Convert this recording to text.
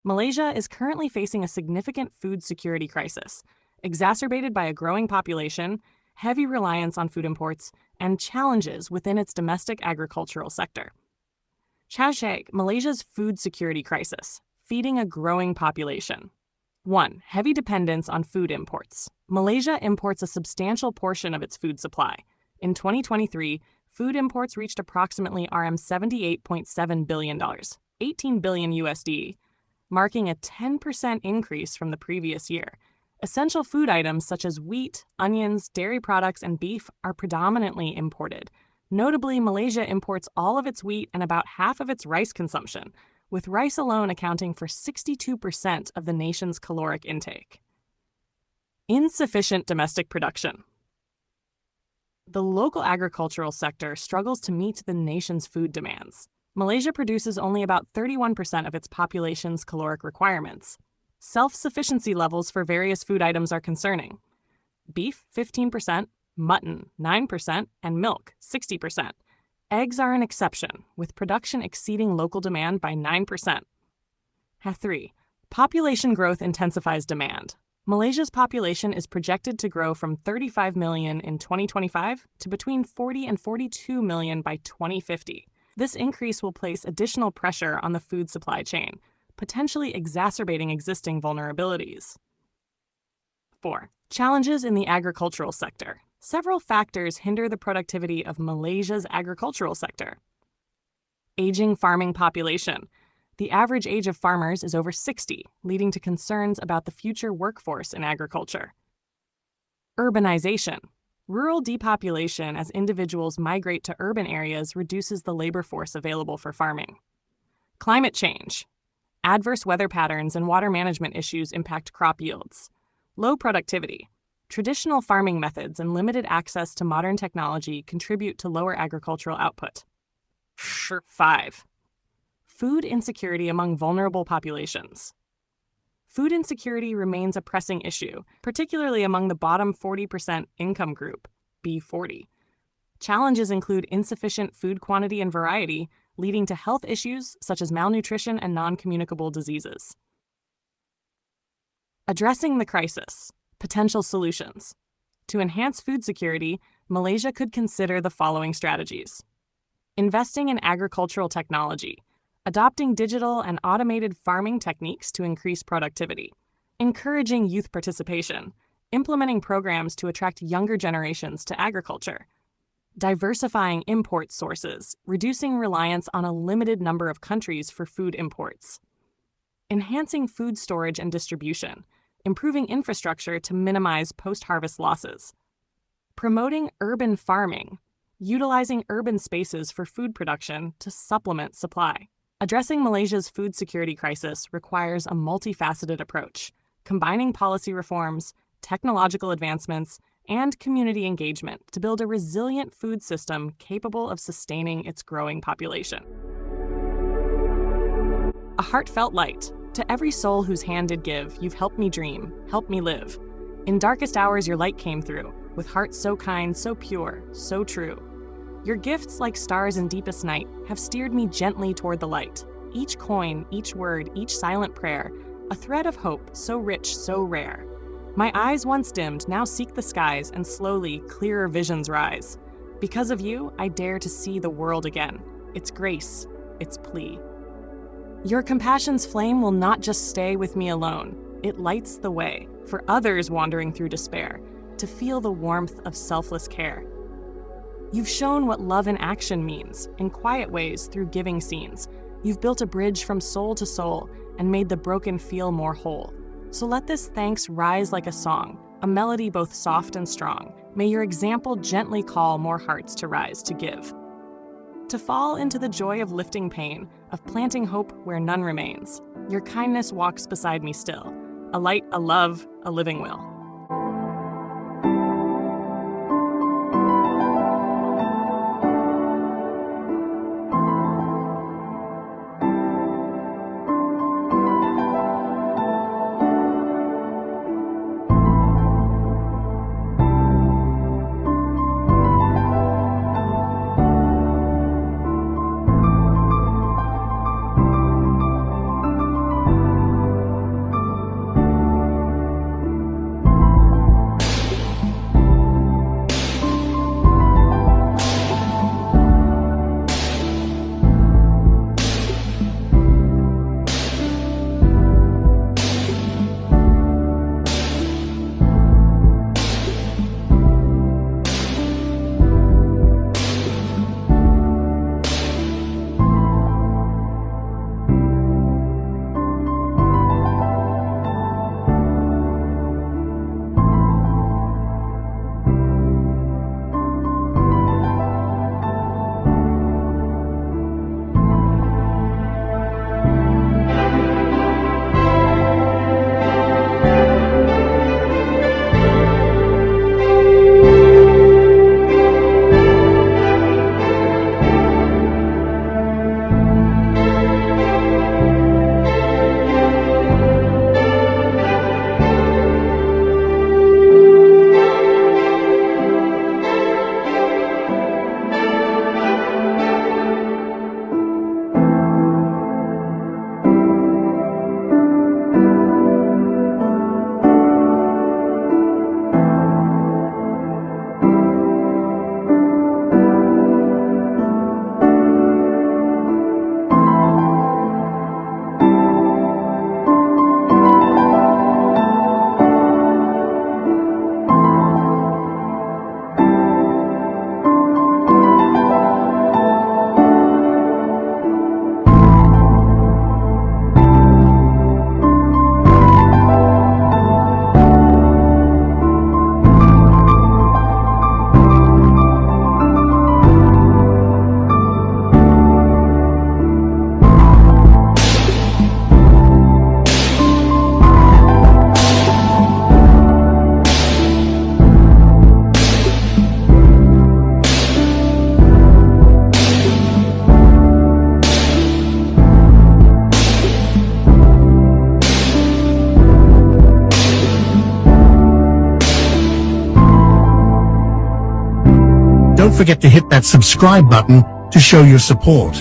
Malaysia is currently facing a significant food security crisis, exacerbated by a growing population, heavy reliance on food imports, and challenges within its domestic agricultural sector. Malaysia's food security crisis, feeding a growing population. 1. Heavy dependence on food imports. Malaysia imports a substantial portion of its food supply. In 2023, food imports reached approximately $78.7 billion, 18 billion USD, marking a 10% increase from the previous year. Essential food items such as wheat, onions, dairy products, and beef are predominantly imported. Notably, Malaysia imports all of its wheat and about half of its rice consumption, with rice alone accounting for 62% of the nation's caloric intake. Insufficient domestic production. The local agricultural sector struggles to meet the nation's food demands. Malaysia produces only about 31% of its population's caloric requirements. Self-sufficiency levels for various food items are concerning. Beef, 15%, mutton, 9%, and milk, 60%. Eggs are an exception, with production exceeding local demand by 9%. 3. Population growth intensifies demand. Malaysia's population is projected to grow from 35 million in 2025 to between 40 and 42 million by 2050. This increase will place additional pressure on the food supply chain, potentially exacerbating existing vulnerabilities. 4. Challenges in the agricultural sector. Several factors hinder the productivity of Malaysia's agricultural sector. Aging farming population. The average age of farmers is over 60, leading to concerns about the future workforce in agriculture. Urbanization. Rural depopulation as individuals migrate to urban areas reduces the labor force available for farming. Climate change. Adverse weather patterns and water management issues impact crop yields. Low productivity. Traditional farming methods and limited access to modern technology contribute to lower agricultural output. 5. Food insecurity among vulnerable populations. Food insecurity remains a pressing issue, particularly among the bottom 40% income group, B40. Challenges include insufficient food quantity and variety, leading to health issues such as malnutrition and non-communicable diseases. Addressing the crisis. Potential solutions. To enhance food security, Malaysia could consider the following strategies. Investing in agricultural technology. Adopting digital and automated farming techniques to increase productivity. Encouraging youth participation. Implementing programs to attract younger generations to agriculture. Diversifying import sources, reducing reliance on a limited number of countries for food imports. Enhancing food storage and distribution. Improving infrastructure to minimize post-harvest losses. Promoting urban farming, utilizing urban spaces for food production to supplement supply. Addressing Malaysia's food security crisis requires a multifaceted approach, combining policy reforms, technological advancements, and community engagement to build a resilient food system capable of sustaining its growing population. A heartfelt light. To every soul whose hand did give, you've helped me dream, helped me live. In darkest hours your light came through, with hearts so kind, so pure, so true. Your gifts, like stars in deepest night, have steered me gently toward the light. Each coin, each word, each silent prayer, a thread of hope so rich, so rare. My eyes once dimmed now seek the skies, and slowly, clearer visions rise. Because of you, I dare to see the world again. Its grace, its plea. Your compassion's flame will not just stay with me alone. It lights the way for others wandering through despair to feel the warmth of selfless care. You've shown what love in action means, in quiet ways through giving scenes. You've built a bridge from soul to soul and made the broken feel more whole. So let this thanks rise like a song, a melody both soft and strong. May your example gently call more hearts to rise to give. To fall into the joy of lifting pain, of planting hope where none remains. Your kindness walks beside me still, a light, a love, a living will. Don't forget to hit that subscribe button to show your support.